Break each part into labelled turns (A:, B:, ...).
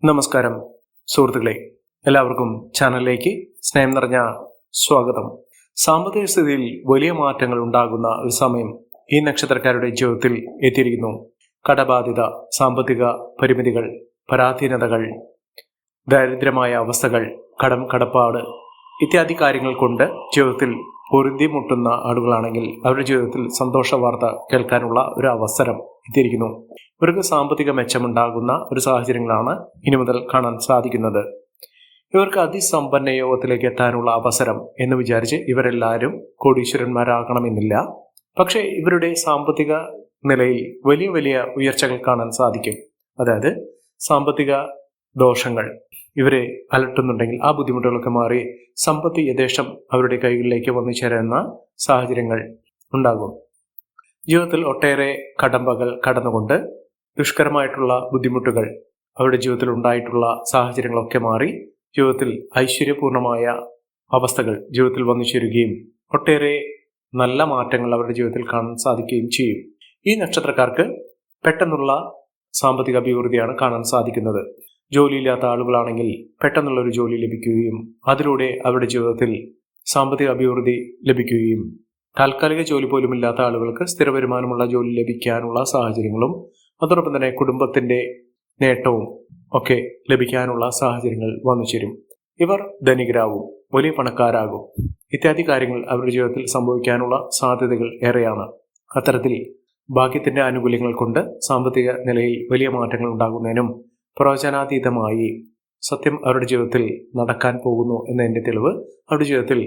A: നമസ്കാരം സുഹൃത്തുക്കളെ, എല്ലാവർക്കും ചാനലിലേക്ക് സ്നേഹം നിറഞ്ഞ സ്വാഗതം. സാമ്പത്തിക സ്ഥിതിയിൽ വലിയ മാറ്റങ്ങൾ ഉണ്ടാകുന്ന ഒരു സമയം ഈ നക്ഷത്രക്കാരുടെ ജീവിതത്തിൽ എത്തിയിരിക്കുന്നു. കടബാധ്യത, സാമ്പത്തിക പരിമിതികൾ, പരാധീനതകൾ, ദാരിദ്ര്യമായ അവസ്ഥകൾ, കടപ്പാട് ഇത്യാദി കാര്യങ്ങൾ കൊണ്ട് ജീവിതത്തിൽ പൊറുതിമുട്ടുന്ന ആളുകളാണെങ്കിൽ അവരുടെ ജീവിതത്തിൽ സന്തോഷ വാർത്ത കേൾക്കാനുള്ള ഒരു അവസരം എത്തിയിരിക്കുന്നു. ഇവർക്ക് സാമ്പത്തിക മെച്ചമുണ്ടാകുന്ന ഒരു സാഹചര്യങ്ങളാണ് ഇനി മുതൽ കാണാൻ സാധിക്കുന്നത്. ഇവർക്ക് അതിസമ്പന്ന യോഗത്തിലേക്ക് എത്താനുള്ള അവസരം എന്ന് വിചാരിച്ച് ഇവരെല്ലാവരും കോടീശ്വരന്മാരാകണമെന്നില്ല. പക്ഷേ ഇവരുടെ സാമ്പത്തിക നിലയിൽ വലിയ വലിയ ഉയർച്ചകൾ കാണാൻ സാധിക്കും. അതായത് സാമ്പത്തിക ദോഷങ്ങൾ ഇവരെ അലട്ടുന്നുണ്ടെങ്കിൽ ആ ബുദ്ധിമുട്ടുകളൊക്കെ മാറി സമ്പത്ത് യഥേഷ്ടം അവരുടെ കൈകളിലേക്ക് വന്നു ചേരുന്ന സാഹചര്യങ്ങൾ ഉണ്ടാകും. ജീവിതത്തിൽ ഒട്ടേറെ കടമ്പകൾ കടന്നുകൊണ്ട് ദുഷ്കരമായിട്ടുള്ള ബുദ്ധിമുട്ടുകൾ അവരുടെ ജീവിതത്തിൽ ഉണ്ടായിട്ടുള്ള സാഹചര്യങ്ങളൊക്കെ മാറി ജീവിതത്തിൽ ഐശ്വര്യപൂർണമായ അവസ്ഥകൾ ജീവിതത്തിൽ വന്നു ചേരുകയും ഒട്ടേറെ നല്ല മാറ്റങ്ങൾ അവരുടെ ജീവിതത്തിൽ കാണാൻ സാധിക്കുകയും ചെയ്യും. ഈ നക്ഷത്രക്കാർക്ക് പെട്ടെന്നുള്ള സാമ്പത്തിക അഭിവൃദ്ധിയാണ് കാണാൻ സാധിക്കുന്നത്. ജോലിയില്ലാത്ത ആളുകളാണെങ്കിൽ പെട്ടെന്നുള്ളൊരു ജോലി ലഭിക്കുകയും അതിലൂടെ അവരുടെ ജീവിതത്തിൽ സാമ്പത്തിക അഭിവൃദ്ധി ലഭിക്കുകയും താൽക്കാലിക ജോലി പോലും ഇല്ലാത്ത ആളുകൾക്ക് സ്ഥിര വരുമാനമുള്ള ജോലി ലഭിക്കാനുള്ള സാഹചര്യങ്ങളും അതോടൊപ്പം തന്നെ കുടുംബത്തിന്റെ നേട്ടവും ഒക്കെ ലഭിക്കാനുള്ള സാഹചര്യങ്ങൾ വന്നു ചേരും. ഇവർ ധനികരാകും, വലിയ പണക്കാരാകും, ഇത്യാദി കാര്യങ്ങൾ അവരുടെ ജീവിതത്തിൽ സംഭവിക്കാനുള്ള സാധ്യതകൾ ഏറെയാണ്. അത്തരത്തിൽ ഭാഗ്യത്തിന്റെ ആനുകൂല്യങ്ങൾ കൊണ്ട് സാമ്പത്തിക നിലയിൽ വലിയ മാറ്റങ്ങൾ ഉണ്ടാകുന്നതിനും പ്രവചനാതീതമായി സത്യം അവരുടെ ജീവിതത്തിൽ നടക്കാൻ പോകുന്നു എന്നതിന്റെ തെളിവ് അവരുടെ ജീവിതത്തിൽ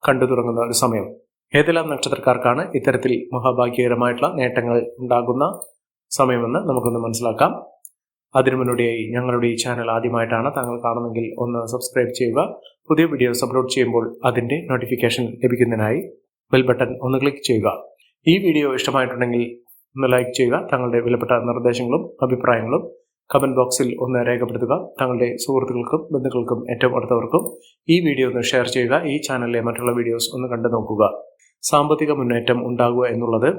A: കണ്ടു തുടങ്ങുന്ന ഒരു സമയം. ഏതെല്ലാം നക്ഷത്രക്കാർക്കാണ് ഇത്തരത്തിൽ മഹാഭാഗ്യകരമായിട്ടുള്ള നേട്ടങ്ങൾ ഉണ്ടാകുന്ന സമയമെന്ന് നമുക്കൊന്ന് മനസ്സിലാക്കാം. അതിനു മുന്നോടിയായി ഞങ്ങളുടെ ഈ ചാനൽ ആദ്യമായിട്ടാണ് താങ്കൾ കാണുമെങ്കിൽ ഒന്ന് സബ്സ്ക്രൈബ് ചെയ്യുക. പുതിയ വീഡിയോസ് അപ്ലോഡ് ചെയ്യുമ്പോൾ അതിന്റെ നോട്ടിഫിക്കേഷൻ ലഭിക്കുന്നതിനായി ബെൽ ബട്ടൺ ഒന്ന് ക്ലിക്ക് ചെയ്യുക. ഈ വീഡിയോ ഇഷ്ടമായിട്ടുണ്ടെങ്കിൽ ഒന്ന് ലൈക്ക് ചെയ്യുക. തങ്ങളുടെ വിലപ്പെട്ട നിർദ്ദേശങ്ങളും അഭിപ്രായങ്ങളും കമന്റ് ബോക്സിൽ ഒന്ന് രേഖപ്പെടുത്തുക. തങ്ങളുടെ സുഹൃത്തുക്കൾക്കും ബന്ധുക്കൾക്കും ഏറ്റവും അടുത്തവർക്കും ഈ വീഡിയോ ഒന്ന് ഷെയർ ചെയ്യുക. ഈ ചാനലിലെ മറ്റുള്ള വീഡിയോസ് ഒന്ന് കണ്ടു നോക്കുക. സാമ്പത്തിക മുന്നേറ്റം ഉണ്ടാകുക എന്നുള്ളത്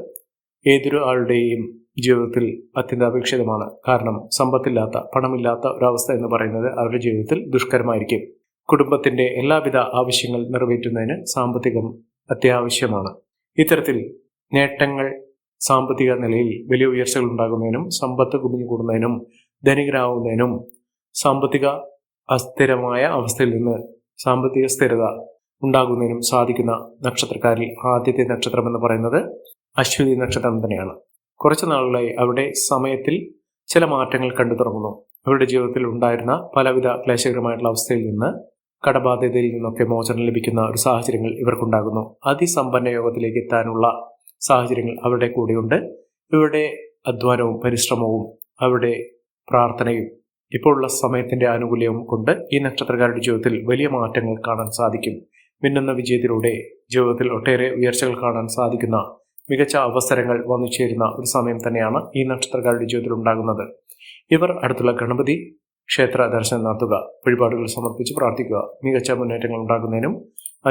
A: ഏതൊരു ആളുടെയും ജീവിതത്തിൽ അത്യന്താപേക്ഷിതമാണ്. കാരണം സമ്പത്തില്ലാത്ത, പണമില്ലാത്ത ഒരവസ്ഥ എന്ന് പറയുന്നത് അവരുടെ ജീവിതത്തിൽ ദുഷ്കരമായിരിക്കും. കുടുംബത്തിന്റെ എല്ലാവിധ ആവശ്യങ്ങൾ നിറവേറ്റുന്നതിന് സാമ്പത്തികം അത്യാവശ്യമാണ്. ഇത്തരത്തിൽ നേട്ടങ്ങൾ സാമ്പത്തിക നിലയിൽ വലിയ ഉയർച്ചകൾ ഉണ്ടാകുന്നതിനും സമ്പത്ത് കുമിഞ്ഞുകൂടുന്നതിനും ധനികരാകുന്നതിനും സാമ്പത്തിക അസ്ഥിരമായ അവസ്ഥയിൽ നിന്ന് സാമ്പത്തിക സ്ഥിരത ഉണ്ടാകുന്നതിനും സാധിക്കുന്ന നക്ഷത്രക്കാരിൽ ആദ്യത്തെ നക്ഷത്രം എന്ന് പറയുന്നത് അശ്വതി നക്ഷത്രം തന്നെയാണ്. കുറച്ചു നാളുകളായി അവരുടെ സമയത്തിൽ ചില മാറ്റങ്ങൾ കണ്ടു തുടങ്ങുന്നു. അവരുടെ ജീവിതത്തിൽ ഉണ്ടായിരുന്ന പലവിധ ക്ലേശകരമായിട്ടുള്ള അവസ്ഥയിൽ നിന്ന്, കടബാധ്യതയിൽ നിന്നൊക്കെ മോചനം ലഭിക്കുന്ന ഒരു സാഹചര്യങ്ങൾ ഇവർക്കുണ്ടാകുന്നു. അതിസമ്പന്ന യോഗത്തിലേക്ക് എത്താനുള്ള സാഹചര്യങ്ങൾ അവരുടെ കൂടെയുണ്ട്. ഇവരുടെ അധ്വാനവും പരിശ്രമവും അവരുടെ പ്രാർത്ഥനയും ഇപ്പോഴുള്ള സമയത്തിന്റെ ആനുകൂല്യവും കൊണ്ട് ഈ നക്ഷത്രക്കാരുടെ ജീവിതത്തിൽ വലിയ മാറ്റങ്ങൾ കാണാൻ സാധിക്കും. മിന്നുന്ന വിജയത്തിലൂടെ ജീവിതത്തിൽ ഒട്ടേറെ ഉയർച്ചകൾ കാണാൻ സാധിക്കുന്ന മികച്ച അവസരങ്ങൾ വന്നു ചേരുന്ന ഒരു സമയം തന്നെയാണ് ഈ നക്ഷത്രക്കാരുടെ ജീവിതത്തിൽ ഉണ്ടാകുന്നത്. ഇവർ അടുത്തുള്ള ഗണപതി ക്ഷേത്ര ദർശനം നടത്തുക, വഴിപാടുകൾ സമർപ്പിച്ച് പ്രാർത്ഥിക്കുക. മികച്ച മുന്നേറ്റങ്ങൾ ഉണ്ടാകുന്നതിനും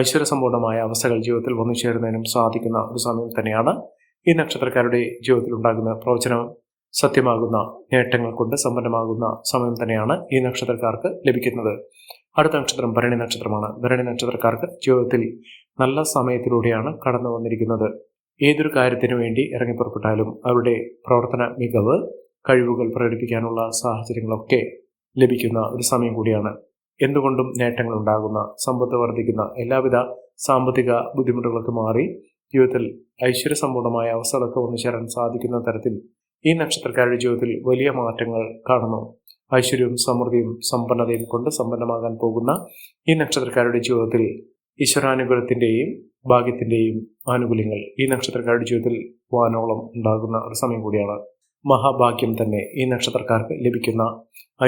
A: ഐശ്വര്യസമ്പൂർണമായ അവസ്ഥകൾ ജീവിതത്തിൽ വന്നു ചേരുന്നതിനും സാധിക്കുന്ന ഒരു സമയം തന്നെയാണ് ഈ നക്ഷത്രക്കാരുടെ ജീവിതത്തിൽ ഉണ്ടാകുന്ന പ്രവചനം സത്യമാകുന്ന നേട്ടങ്ങൾ കൊണ്ട് സമ്പന്നമാകുന്ന സമയം തന്നെയാണ് ഈ നക്ഷത്രക്കാർക്ക് ലഭിക്കുന്നത്. അടുത്ത നക്ഷത്രം ഭരണി നക്ഷത്രമാണ്. ഭരണി നക്ഷത്രക്കാർക്ക് ജീവിതത്തിൽ നല്ല സമയത്തിലൂടെയാണ് കടന്നു വന്നിരിക്കുന്നത്. ഏതൊരു കാര്യത്തിനു വേണ്ടി ഇറങ്ങിപ്പുറപ്പെട്ടാലും അവരുടെ പ്രവർത്തന മികവ്, കഴിവുകൾ പ്രകടിപ്പിക്കാനുള്ള സാഹചര്യങ്ങളൊക്കെ ലഭിക്കുന്ന ഒരു സമയം കൂടിയാണ്. എന്തുകൊണ്ടും നേട്ടങ്ങൾ ഉണ്ടാകുന്ന, സമ്പത്ത് വർദ്ധിക്കുന്ന, എല്ലാവിധ സാമ്പത്തിക ബുദ്ധിമുട്ടുകളൊക്കെ മാറി ജീവിതത്തിൽ ഐശ്വര്യസമ്പൂർണമായ അവസ്ഥകളൊക്കെ വന്നു ചേരാൻ സാധിക്കുന്ന തരത്തിൽ ഈ നക്ഷത്രക്കാരുടെ ജീവിതത്തിൽ വലിയ മാറ്റങ്ങൾ കാണുന്നു. ഐശ്വര്യവും സമൃദ്ധിയും സമ്പന്നതയും കൊണ്ട് സമ്പന്നമാകാൻ പോകുന്ന ഈ നക്ഷത്രക്കാരുടെ ജീവിതത്തിൽ ഈശ്വരാനുഗ്രഹത്തിന്റെയും ഭാഗ്യത്തിന്റെയും ആനുകൂല്യങ്ങൾ ഈ നക്ഷത്രക്കാരുടെ ജീവിതത്തിൽ വാനോളം ഉണ്ടാകുന്ന ഒരു സമയം കൂടിയാണ്. മഹാഭാഗ്യം തന്നെ ഈ നക്ഷത്രക്കാർക്ക് ലഭിക്കുന്ന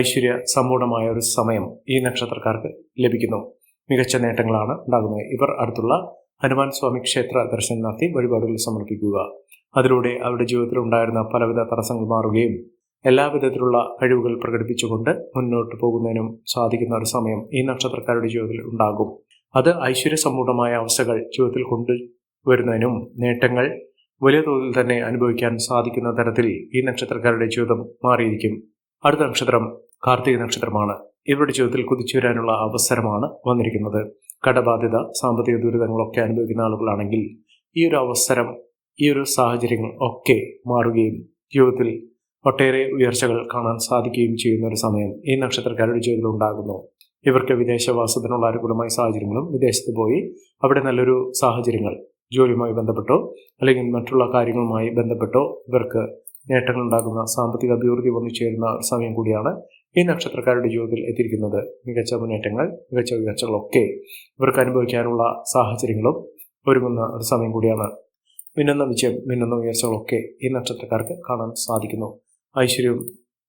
A: ഐശ്വര്യ സമ്പൂർണമായ ഒരു സമയം ഈ നക്ഷത്രക്കാർക്ക് ലഭിക്കുന്നു. മികച്ച നേട്ടങ്ങളാണ് ഉണ്ടാകുന്നത്. ഇവർ അടുത്തുള്ള ഹനുമാൻ സ്വാമി ക്ഷേത്ര ദർശനം നടത്തി വഴിപാടുകൾ സമർപ്പിക്കുക. അതിലൂടെ അവരുടെ ജീവിതത്തിൽ ഉണ്ടായിരുന്ന പലവിധ തടസ്സങ്ങൾ മാറുകയും എല്ലാവിധത്തിലുള്ള കഴിവുകൾ പ്രകടിപ്പിച്ചുകൊണ്ട് മുന്നോട്ട് പോകുന്നതിനും സാധിക്കുന്ന ഒരു സമയം ഈ നക്ഷത്രക്കാരുടെ ജീവിതത്തിൽ ഉണ്ടാകും. അത് ഐശ്വര്യസമ്പൂർണമായ അവസ്ഥകൾ ജീവിതത്തിൽ കൊണ്ടുവരുന്നതിനും നേട്ടങ്ങൾ വലിയ തോതിൽ തന്നെ അനുഭവിക്കാൻ സാധിക്കുന്ന തരത്തിൽ ഈ നക്ഷത്രക്കാരുടെ ജീവിതം മാറിയിരിക്കും. അടുത്ത നക്ഷത്രം കാർത്തിക നക്ഷത്രമാണ്. ഇവരുടെ ജീവിതത്തിൽ കുതിച്ചുവരാനുള്ള അവസരമാണ് വന്നിരിക്കുന്നത്. കടബാധ്യത, സാമ്പത്തിക ദുരിതങ്ങളൊക്കെ അനുഭവിക്കുന്ന ആളുകളാണെങ്കിൽ ഈ ഒരു അവസരം, ഈ ഒരു സാഹചര്യങ്ങൾ ഒക്കെ മാറുകയും ജീവിതത്തിൽ ഒട്ടേറെ ഉയർച്ചകൾ കാണാൻ സാധിക്കുകയും ചെയ്യുന്ന ഒരു സമയം ഈ നക്ഷത്രക്കാരുടെ ജീവിതത്തിൽ ഉണ്ടാകുന്നു. ഇവർക്ക് വിദേശവാസത്തിനുള്ള അനുകൂലമായ സാഹചര്യങ്ങളും വിദേശത്ത് പോയി അവിടെ നല്ലൊരു സാഹചര്യങ്ങൾ ജോലിയുമായി ബന്ധപ്പെട്ടോ അല്ലെങ്കിൽ മറ്റുള്ള കാര്യങ്ങളുമായി ബന്ധപ്പെട്ടോ ഇവർക്ക് നേട്ടങ്ങൾ ഉണ്ടാകുന്ന സാമ്പത്തിക അഭിവൃദ്ധി വന്നു ചേരുന്ന ഒരു സമയം കൂടിയാണ് ഈ നക്ഷത്രക്കാരുടെ ജീവിതത്തിൽ എത്തിയിരിക്കുന്നത്. മികച്ച മുന്നേറ്റങ്ങൾ, മികച്ച ഉയർച്ചകളൊക്കെ ഇവർക്ക് അനുഭവിക്കാനുള്ള സാഹചര്യങ്ങളും ഒരുങ്ങുന്ന ഒരു സമയം കൂടിയാണ്. മിന്നുന്ന വിജയം, മിന്നുന്ന ഉയർച്ചകളൊക്കെ ഈ നക്ഷത്രക്കാർക്ക് കാണാൻ സാധിക്കുന്നു. ഐശ്വര്യവും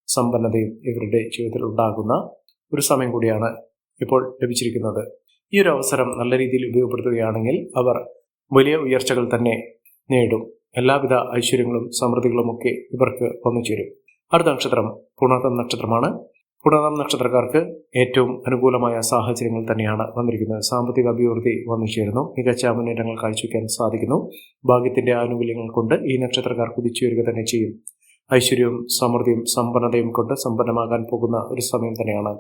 A: സമ്പന്നതയും ഇവരുടെ ജീവിതത്തിൽ ഉണ്ടാകുന്ന ഒരു സമയം കൂടിയാണ് ഇപ്പോൾ ലഭിച്ചിരിക്കുന്നത്. ഈ ഒരു അവസരം നല്ല രീതിയിൽ ഉപയോഗപ്പെടുത്തുകയാണെങ്കിൽ അവർ വലിയ ഉയർച്ചകൾ തന്നെ നേടും. എല്ലാവിധ ഐശ്വര്യങ്ങളും സമൃദ്ധികളുമൊക്കെ ഇവർക്ക് വന്നു ചേരും. അടുത്ത നക്ഷത്രം പുണർതം നക്ഷത്രമാണ്. പുണർതം നക്ഷത്രക്കാർക്ക് ഏറ്റവും അനുകൂലമായ സാഹചര്യങ്ങൾ തന്നെയാണ് വന്നിരിക്കുന്നത്. സാമ്പത്തിക അഭിവൃദ്ധി വന്നു ചേരുന്നു. മികച്ച മുന്നേറ്റങ്ങൾ കാഴ്ചവെക്കാൻ സാധിക്കുന്നു. ഭാഗ്യത്തിന്റെ ആനുകൂല്യങ്ങൾ കൊണ്ട് ഈ നക്ഷത്രക്കാർ കുതിച്ചുയരുക തന്നെ ചെയ്യും. ഐശ്വര്യവും സമൃദ്ധിയും സമ്പന്നതയും കൊണ്ട് സമ്പന്നമാകാൻ പോകുന്ന ഒരു സമയം തന്നെയാണ്.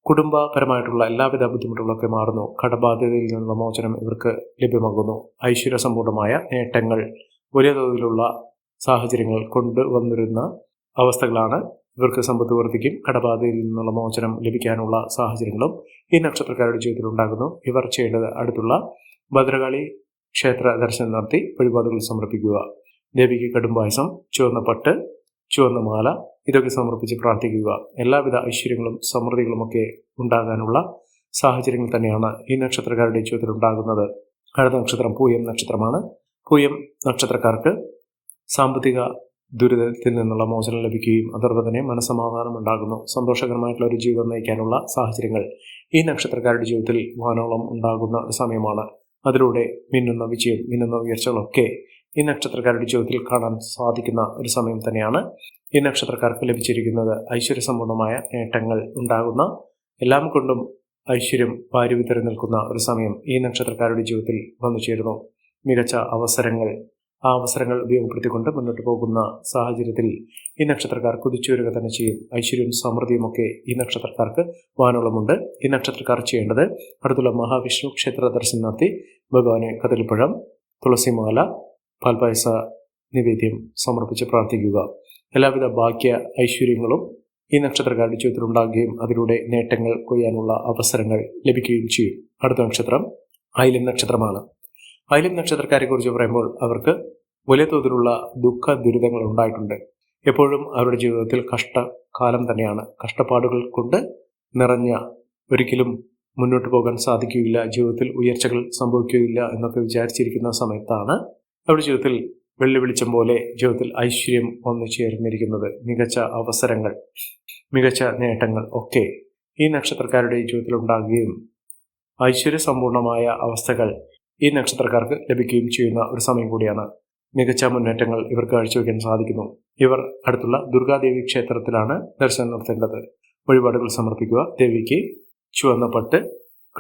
A: കുടുംബപരമായിട്ടുള്ള എല്ലാവിധ ബുദ്ധിമുട്ടുകളൊക്കെ മാറുന്നു. കടബാധ്യതയിൽ നിന്നുള്ള മോചനം ഇവർക്ക് ലഭ്യമാകുന്നു. ഐശ്വര്യസമ്പൂർണമായ നേട്ടങ്ങൾ, വലിയ തോതിലുള്ള സാഹചര്യങ്ങൾ കൊണ്ടുവന്നിരുന്ന അവസ്ഥകളാണ് ഇവർക്ക് സമ്പത്ത് വർദ്ധിക്കും. കടബാധയിൽ നിന്നുള്ള മോചനം ലഭിക്കാനുള്ള സാഹചര്യങ്ങളും ഈ നക്ഷത്രക്കാരുടെ ജീവിതത്തിൽ ഉണ്ടാകുന്നു. ഇവർ ചെയ്യേണ്ടത് അടുത്തുള്ള ഭദ്രകാളി ക്ഷേത്ര ദർശനം നടത്തി വഴിപാടുകൾ സമർപ്പിക്കുക. ദേവിക്ക് കടുംപായസം, ചുവന്ന പട്ട്, ചുവന്ന മാല ഇതൊക്കെ സമർപ്പിച്ച് പ്രാർത്ഥിക്കുക. എല്ലാവിധ ഐശ്വര്യങ്ങളും സമൃദ്ധികളുമൊക്കെ ഉണ്ടാകാനുള്ള സാഹചര്യങ്ങൾ തന്നെയാണ് ഈ നക്ഷത്രക്കാരുടെ ജീവിതത്തിൽ ഉണ്ടാകുന്നത്. അടുത്ത നക്ഷത്രം പൂയം നക്ഷത്രമാണ്. പൂയം നക്ഷത്രക്കാർക്ക് സാമ്പത്തിക ദുരിതത്തിൽ നിന്നുള്ള മോചനം ലഭിക്കുകയും അതോടൊപ്പം തന്നെ മനസ്സമാധാനം ഉണ്ടാകുന്നു. സന്തോഷകരമായിട്ടുള്ള ഒരു ജീവിതം നയിക്കാനുള്ള സാഹചര്യങ്ങൾ ഈ നക്ഷത്രക്കാരുടെ ജീവിതത്തിൽ വാനോളം ഉണ്ടാകുന്ന ഒരു സമയമാണ്. അതിലൂടെ മിന്നുന്ന വിജയം, മിന്നുന്ന ഉയർച്ചകളൊക്കെ ഈ നക്ഷത്രക്കാരുടെ ജീവിതത്തിൽ കാണാൻ സാധിക്കുന്ന ഒരു സമയം തന്നെയാണ് ഈ നക്ഷത്രക്കാർക്ക് ലഭിച്ചിരിക്കുന്നത്. ഐശ്വര്യസമ്പൂർണമായ നേട്ടങ്ങൾ ഉണ്ടാകുന്ന, എല്ലാം കൊണ്ടും ഐശ്വര്യം വാരി വിതറി നിൽക്കുന്ന ഒരു സമയം ഈ നക്ഷത്രക്കാരുടെ ജീവിതത്തിൽ വന്നു ചേരുന്നു. മികച്ച അവസരങ്ങൾ, ആ അവസരങ്ങൾ ഉപയോഗപ്പെടുത്തിക്കൊണ്ട് മുന്നോട്ട് പോകുന്ന സാഹചര്യത്തിൽ ഈ നക്ഷത്രക്കാർ കുതിച്ചുവരിക തന്നെ ചെയ്യും. ഐശ്വര്യവും സമൃദ്ധിയും ഒക്കെ ഈ നക്ഷത്രക്കാർക്ക് വാനോളമുണ്ട്. ഈ നക്ഷത്രക്കാർ ചെയ്യേണ്ടത് അടുത്തുള്ള മഹാവിഷ്ണു ക്ഷേത്ര ദർശനം നടത്തി ഭഗവാനെ കദളിപ്പഴം, തുളസിമാല, പാൽപായസ നിവേദ്യം സമർപ്പിച്ച് പ്രാർത്ഥിക്കുക. എല്ലാവിധ ഭാഗ്യ ഐശ്വര്യങ്ങളും ഈ നക്ഷത്രക്കാരുടെ ജീവിതത്തിൽ ഉണ്ടാകുകയും അതിലൂടെ നേട്ടങ്ങൾ കൊയ്യാനുള്ള അവസരങ്ങൾ ലഭിക്കുകയും ചെയ്യും. അടുത്ത നക്ഷത്രം ആയില്യം നക്ഷത്രമാണ്. ആയില്യം നക്ഷത്രക്കാരെ കുറിച്ച് പറയുമ്പോൾ അവർക്ക് വലിയ തോതിലുള്ള ദുഃഖ ദുരിതങ്ങൾ ഉണ്ടായിട്ടുണ്ട്. എപ്പോഴും അവരുടെ ജീവിതത്തിൽ കഷ്ടകാലം തന്നെയാണ്. കഷ്ടപ്പാടുകൾ കൊണ്ട് നിറഞ്ഞ, ഒരിക്കലും മുന്നോട്ട് പോകാൻ സാധിക്കുകയില്ല, ജീവിതത്തിൽ ഉയർച്ചകൾ സംഭവിക്കുകയില്ല എന്നൊക്കെ വിചാരിച്ചിരിക്കുന്ന സമയത്താണ് അവരുടെ ജീവിതത്തിൽ വെള്ളി വെളിച്ചം പോലെ ജീവിതത്തിൽ ഐശ്വര്യം വന്നു ചേർന്നിരിക്കുന്നത്. മികച്ച അവസരങ്ങൾ, മികച്ച നേട്ടങ്ങൾ ഒക്കെ ഈ നക്ഷത്രക്കാരുടെ ജീവിതത്തിൽ ഉണ്ടാകുകയും ഐശ്വര്യസമ്പൂർണമായ അവസ്ഥകൾ ഈ നക്ഷത്രക്കാർക്ക് ലഭിക്കുകയും ചെയ്യുന്ന ഒരു സമയം കൂടിയാണ്. മികച്ച മുന്നേറ്റങ്ങൾ ഇവർക്ക് കാഴ്ചവെക്കാൻ സാധിക്കുന്നു. ഇവർ അടുത്തുള്ള ദുർഗാദേവി ക്ഷേത്രത്തിലാണ് ദർശനം നടത്തേണ്ടത്. വഴിപാടുകൾ സമർപ്പിക്കുക. ദേവിക്ക് ചുവന്ന പട്ട്,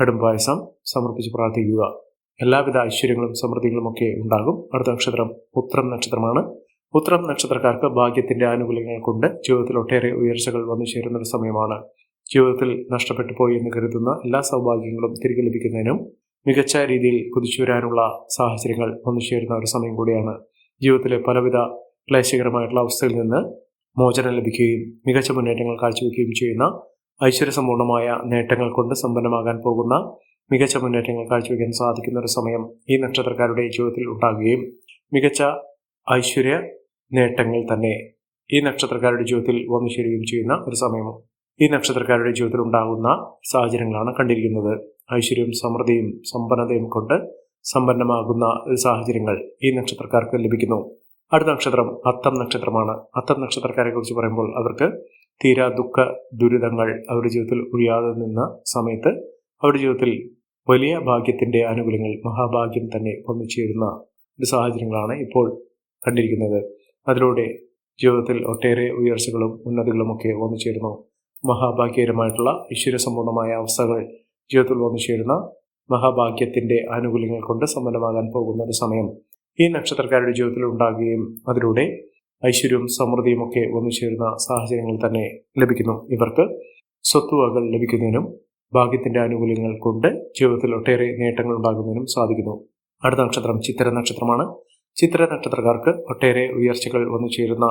A: കടുംപായസം സമർപ്പിച്ച് പ്രാർത്ഥിക്കുക. എല്ലാവിധ ഐശ്വര്യങ്ങളും സമൃദ്ധികളും ഒക്കെ ഉണ്ടാകും. അടുത്ത നക്ഷത്രം ഉത്രം നക്ഷത്രമാണ്. ഉത്രം നക്ഷത്രക്കാർക്ക് ഭാഗ്യത്തിന്റെ ആനുകൂല്യങ്ങൾ കൊണ്ട് ജീവിതത്തിൽ ഒട്ടേറെ ഉയർച്ചകൾ വന്നു ചേരുന്ന ഒരു സമയമാണ്. ജീവിതത്തിൽ നഷ്ടപ്പെട്ടു പോയി എന്ന് കരുതുന്ന എല്ലാ സൗഭാഗ്യങ്ങളും തിരികെ ലഭിക്കുന്നതിനും മികച്ച രീതിയിൽ കുതിച്ചുവരാനുള്ള സാഹചര്യങ്ങൾ വന്നു ചേരുന്ന ഒരു സമയം കൂടിയാണ്. ജീവിതത്തിലെ പലവിധ ക്ലേശകരമായിട്ടുള്ള അവസ്ഥയിൽ നിന്ന് മോചനം ലഭിക്കുകയും മികച്ച മുന്നേറ്റങ്ങൾ കാഴ്ചവെക്കുകയും ചെയ്യുന്ന, ഐശ്വര്യസമ്പൂർണമായ നേട്ടങ്ങൾ കൊണ്ട് സമ്പന്നമാകാൻ പോകുന്ന, മികച്ച മുന്നേറ്റങ്ങൾ കാഴ്ചവെക്കാൻ സാധിക്കുന്ന ഒരു സമയം ഈ നക്ഷത്രക്കാരുടെ ജീവിതത്തിൽ ഉണ്ടാകുകയും മികച്ച ഐശ്വര്യ നേട്ടങ്ങൾ തന്നെ ഈ നക്ഷത്രക്കാരുടെ ജീവിതത്തിൽ വന്നു ചേരുകയും ചെയ്യുന്ന ഒരു സമയവും ഈ നക്ഷത്രക്കാരുടെ ജീവിതത്തിൽ ഉണ്ടാകുന്ന സാഹചര്യങ്ങളാണ് കണ്ടിരിക്കുന്നത്. ഐശ്വര്യവും സമൃദ്ധിയും സമ്പന്നതയും കൊണ്ട് സമ്പന്നമാകുന്ന സാഹചര്യങ്ങൾ ഈ നക്ഷത്രക്കാർക്ക് ലഭിക്കുന്നു. അടുത്ത നക്ഷത്രം അത്തം നക്ഷത്രമാണ്. അത്തം നക്ഷത്രക്കാരെ കുറിച്ച് പറയുമ്പോൾ അവർക്ക് തീരാ ദുഃഖ ദുരിതങ്ങൾ അവരുടെ ജീവിതത്തിൽ ഒഴിയാതെ നിന്ന സമയത്ത് അവരുടെ ജീവിതത്തിൽ വലിയ ഭാഗ്യത്തിന്റെ ആനുകൂല്യങ്ങൾ, മഹാഭാഗ്യം തന്നെ വന്നു ചേരുന്ന ഒരു സാഹചര്യങ്ങളാണ് ഇപ്പോൾ കണ്ടിരിക്കുന്നത്. അതിലൂടെ ജീവിതത്തിൽ ഒട്ടേറെ ഉയർച്ചകളും ഉന്നതികളും ഒക്കെ വന്നു ചേരുന്നു. മഹാഭാഗ്യകരമായിട്ടുള്ള ഐശ്വര്യസമ്പൂർണമായ അവസ്ഥകൾ ജീവിതത്തിൽ വന്നു ചേരുന്ന, മഹാഭാഗ്യത്തിന്റെ ആനുകൂല്യങ്ങൾ കൊണ്ട് സമ്പന്നമാകാൻ പോകുന്ന ഒരു സമയം ഈ നക്ഷത്രക്കാരുടെ ജീവിതത്തിൽ ഉണ്ടാകുകയും അതിലൂടെ ഐശ്വര്യവും സമൃദ്ധിയും ഒക്കെ വന്നു ചേരുന്ന സാഹചര്യങ്ങൾ തന്നെ ലഭിക്കുന്നു. ഇവർക്ക് സ്വത്തുവകകൾ ലഭിക്കുന്നതിനും ഭാഗ്യത്തിന്റെ ആനുകൂല്യങ്ങൾ കൊണ്ട് ജീവിതത്തിൽ ഒട്ടേറെ നേട്ടങ്ങൾ ഉണ്ടാകുന്നതിനും സാധിക്കുന്നു. അടുത്ത നക്ഷത്രം ചിത്തിര നക്ഷത്രമാണ്. ചിത്തിര നക്ഷത്രക്കാർക്ക് ഒട്ടേറെ ഉയർച്ചകൾ വന്നു ചേരുന്ന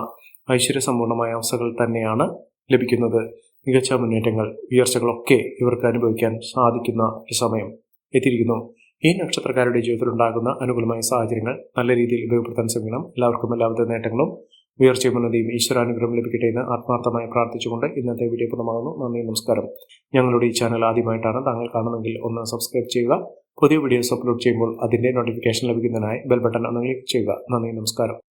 A: ഐശ്വര്യസമ്പൂർണമായ അവസ്ഥകൾ തന്നെയാണ് ലഭിക്കുന്നത്. മികച്ച മുന്നേറ്റങ്ങൾ, ഉയർച്ചകളൊക്കെ ഇവർക്ക് അനുഭവിക്കാൻ സാധിക്കുന്ന ഒരു സമയം എത്തിയിരിക്കുന്നു. ഈ നക്ഷത്രക്കാരുടെ ജീവിതത്തിൽ ഉണ്ടാകുന്ന അനുകൂലമായ സാഹചര്യങ്ങൾ നല്ല രീതിയിൽ ഉപയോഗപ്പെടുത്താൻ ശ്രമിക്കണം. എല്ലാവർക്കും എല്ലാവിധ നേട്ടങ്ങളും ഉയർച്ചയും ഉന്നതിയും ഈശ്വരാനുഗ്രഹം ലഭിക്കട്ടെ എന്ന് ആത്മാർത്ഥമായി പ്രാർത്ഥിച്ചുകൊണ്ട് ഇന്നത്തെ വീഡിയോ പൂർണ്ണമാകുന്നു. നന്ദി, നമസ്കാരം. ഞങ്ങളുടെ ഈ ചാനൽ ആദ്യമായിട്ടാണ് താങ്കൾ കാണുന്നതെങ്കിൽ ഒന്ന് സബ്സ്ക്രൈബ് ചെയ്യുക. പുതിയ വീഡിയോസ് അപ്ലോഡ് ചെയ്യുമ്പോൾ അതിന്റെ നോട്ടിഫിക്കേഷൻ ലഭിക്കുന്നതിനായി ബെൽ ബട്ടൺ ഒന്ന് ക്ലിക്ക് ചെയ്യുക. നന്ദി, നമസ്കാരം.